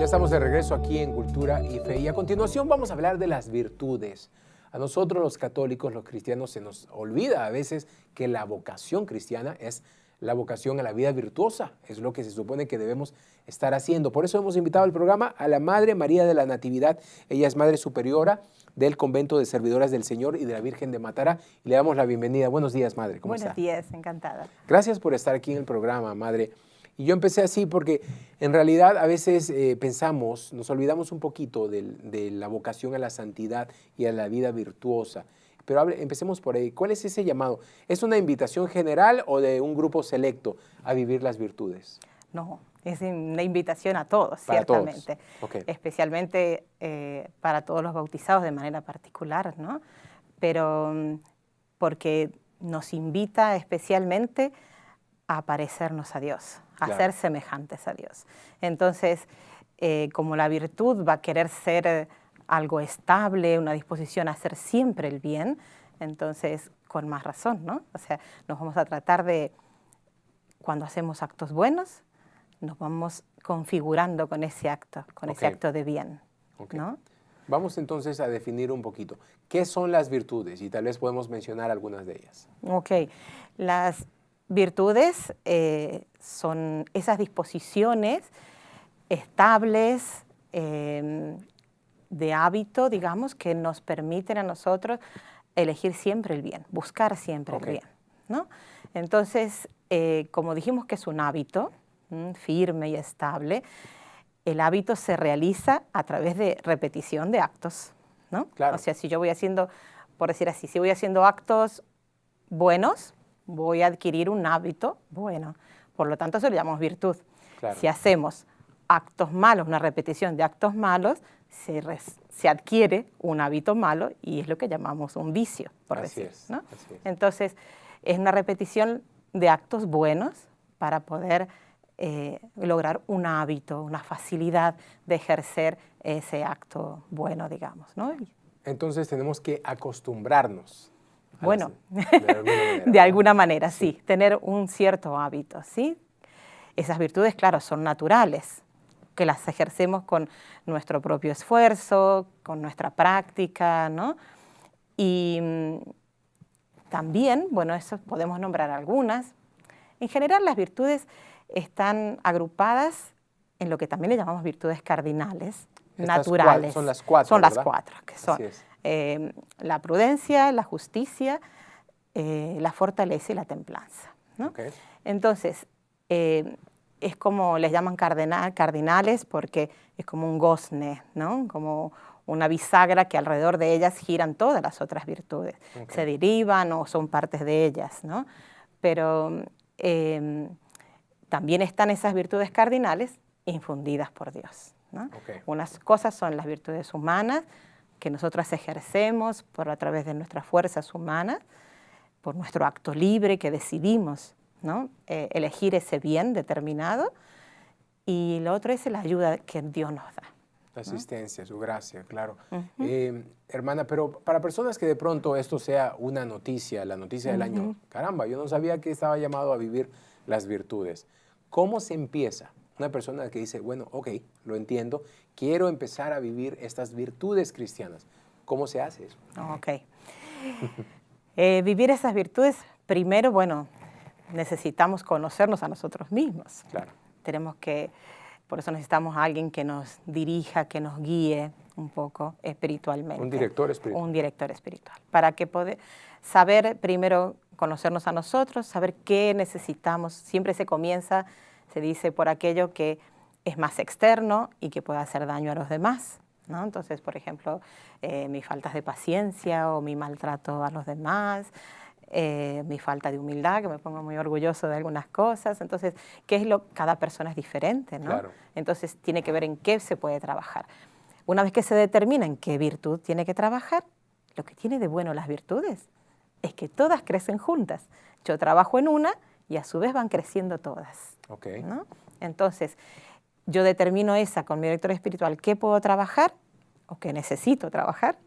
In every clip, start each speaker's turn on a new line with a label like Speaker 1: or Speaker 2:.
Speaker 1: estamos de regreso aquí en Cultura y Fe y a continuación vamos a hablar de las virtudes. A nosotros los católicos, los cristianos, se nos olvida a veces que la vocación cristiana es la vocación a la vida virtuosa. Es lo que se supone que debemos estar haciendo. Por eso hemos invitado al programa a la Madre María de la Natividad. Ella es Madre Superiora del Convento de Servidoras del Señor y de la Virgen de Matará. Y le damos la bienvenida. Buenos días, Madre. ¿Cómo está?
Speaker 2: Buenos días, encantada.
Speaker 1: Gracias por estar aquí en el programa, Madre. Y yo empecé así porque en realidad a veces pensamos, nos olvidamos un poquito de la vocación a la santidad y a la vida virtuosa. Pero empecemos por ahí. ¿Cuál es ese llamado? ¿Es una invitación general o de un grupo selecto a vivir las virtudes?
Speaker 2: No, es una invitación a todos,
Speaker 1: Para
Speaker 2: ciertamente.
Speaker 1: todos. Okay.
Speaker 2: Especialmente para todos los bautizados de manera particular, ¿no? Pero porque nos invita especialmente a parecernos a Dios, a
Speaker 1: Claro.
Speaker 2: ser semejantes a Dios. Entonces, como la virtud va a querer ser algo estable, una disposición a hacer siempre el bien, entonces, con más razón, ¿no? O sea, nos vamos a tratar de, cuando hacemos actos buenos, nos vamos configurando con ese acto de bien,
Speaker 1: Okay.
Speaker 2: ¿no?
Speaker 1: Vamos entonces a definir un poquito. ¿Qué son las virtudes? Y tal vez podemos mencionar algunas de ellas.
Speaker 2: Ok, las virtudes son esas disposiciones estables de hábito, digamos, que nos permiten a nosotros elegir siempre el bien, buscar siempre el bien, ¿no? Entonces, como dijimos que es un hábito firme y estable, el hábito se realiza a través de repetición de actos, ¿no?
Speaker 1: Claro.
Speaker 2: O sea, si yo voy haciendo, por decir así, si voy haciendo actos buenos, voy a adquirir un hábito bueno. Por lo tanto, eso lo llamamos virtud.
Speaker 1: Claro.
Speaker 2: Si hacemos actos malos, una repetición de actos malos, se adquiere un hábito malo y es lo que llamamos un vicio, por decir, ¿no?
Speaker 1: Así es.
Speaker 2: Entonces, es una repetición de actos buenos para poder lograr un hábito, una facilidad de ejercer ese acto bueno, digamos, ¿no?
Speaker 1: Entonces tenemos que acostumbrarnos.
Speaker 2: Bueno,
Speaker 1: de alguna
Speaker 2: manera, sí, tener un cierto hábito, ¿sí? Esas virtudes, claro, son naturales, que las ejercemos con nuestro propio esfuerzo, con nuestra práctica, ¿no? Y también, bueno, eso podemos nombrar algunas. En general, las virtudes están agrupadas en lo que también le llamamos virtudes cardinales, naturales.
Speaker 1: Son las cuatro,
Speaker 2: Son
Speaker 1: ¿verdad?
Speaker 2: las cuatro, que son
Speaker 1: Así es.
Speaker 2: la prudencia, la justicia, la fortaleza y la templanza, ¿no?
Speaker 1: Okay.
Speaker 2: Entonces, es como les llaman cardinales porque es como un gozne, ¿no? Como una bisagra que alrededor de ellas giran todas las otras virtudes. Okay. Se derivan o son partes de ellas, ¿no? Pero también están esas virtudes cardinales infundidas por Dios, ¿no?
Speaker 1: Okay.
Speaker 2: Unas cosas son las virtudes humanas que nosotros ejercemos a través de nuestras fuerzas humanas, por nuestro acto libre que decidimos, ¿no? Elegir ese bien determinado, y lo otro es la ayuda que Dios nos da.
Speaker 1: La asistencia, su gracia, claro.
Speaker 2: Uh-huh.
Speaker 1: Hermana, pero para personas que de pronto esto sea una noticia, la noticia del año, caramba, yo no sabía que estaba llamado a vivir las virtudes. ¿Cómo se empieza? Una persona que dice, bueno, ok, lo entiendo, quiero empezar a vivir estas virtudes cristianas. ¿Cómo se hace eso?
Speaker 2: Ok. Vivir esas virtudes, primero, bueno, necesitamos conocernos a nosotros mismos.
Speaker 1: Claro.
Speaker 2: Por eso necesitamos a alguien que nos dirija, que nos guíe un poco espiritualmente.
Speaker 1: Un director espiritual.
Speaker 2: Un director espiritual. Para que saber primero conocernos a nosotros, saber qué necesitamos. Siempre se dice por aquello que es más externo y que puede hacer daño a los demás, ¿no? Entonces, por ejemplo, mis faltas de paciencia o mi maltrato a los demás, mi falta de humildad, que me pongo muy orgulloso de algunas cosas. Entonces, cada persona es diferente, ¿no?
Speaker 1: Claro.
Speaker 2: Entonces, tiene que ver en qué se puede trabajar. Una vez que se determina en qué virtud tiene que trabajar, lo que tiene de bueno las virtudes es que todas crecen juntas. Yo trabajo en una y a su vez van creciendo todas,
Speaker 1: Okay.
Speaker 2: ¿no? Entonces, yo determino con mi director espiritual qué puedo trabajar o qué necesito trabajar,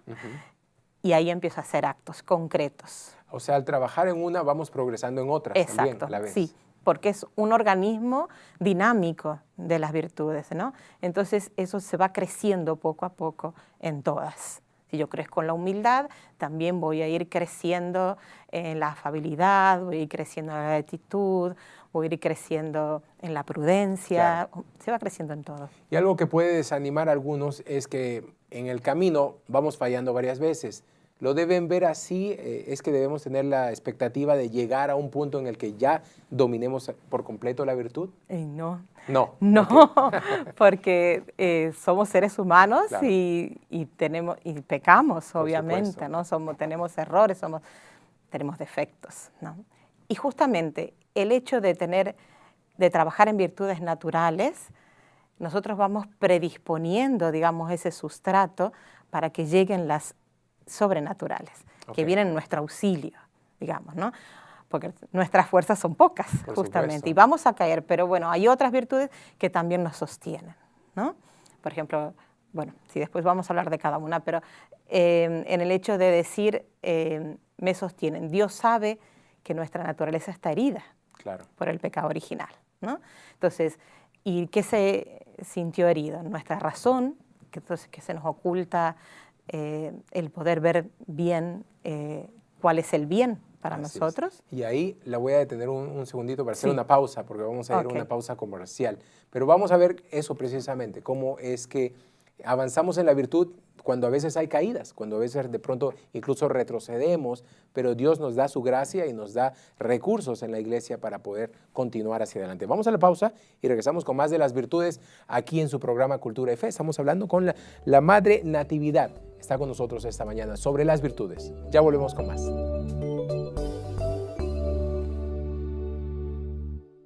Speaker 2: y ahí empiezo a hacer actos concretos.
Speaker 1: O sea, al trabajar en una, vamos progresando en otras.
Speaker 2: Exacto,
Speaker 1: también a la vez.
Speaker 2: Sí, porque es un organismo dinámico de las virtudes, ¿no? Entonces eso se va creciendo poco a poco en todas. Si yo crezco en la humildad, también voy a ir creciendo en la afabilidad, voy a ir creciendo en la gratitud, voy a ir creciendo en la prudencia, claro. Se va creciendo en todo.
Speaker 1: Y algo que puede desanimar a algunos es que en el camino vamos fallando varias veces. Lo deben ver así, es que debemos tener la expectativa de llegar a un punto en el que ya dominemos por completo la virtud.
Speaker 2: No.
Speaker 1: No.
Speaker 2: No, porque somos seres humanos, claro. y pecamos, obviamente, ¿no? Tenemos errores, tenemos defectos, ¿no? Y justamente el hecho de trabajar en virtudes naturales, nosotros vamos predisponiendo, digamos, ese sustrato para que lleguen las sobrenaturales, que vienen en nuestro auxilio, digamos, ¿no? Porque nuestras fuerzas son pocas, justamente, y vamos a caer, pero bueno, hay otras virtudes que también nos sostienen, ¿no? Por ejemplo, bueno, si después vamos a hablar de cada una, pero en el hecho de decir, me sostienen, Dios sabe que nuestra naturaleza está herida, claro, por el pecado original, ¿no? Entonces, ¿y qué se sintió herido? Nuestra razón, que se nos oculta el poder ver bien cuál es el bien para nosotros.
Speaker 1: Y ahí la voy a detener un segundito para hacer una pausa, porque vamos a ir a una pausa comercial. Pero vamos a ver eso precisamente, cómo es que avanzamos en la virtud cuando a veces hay caídas, cuando a veces de pronto incluso retrocedemos, pero Dios nos da su gracia y nos da recursos en la iglesia para poder continuar hacia adelante. Vamos a la pausa y regresamos con más de las virtudes aquí en su programa Cultura y Fe. Estamos hablando con la Madre Natividad. Está con nosotros esta mañana sobre las virtudes. Ya volvemos con más.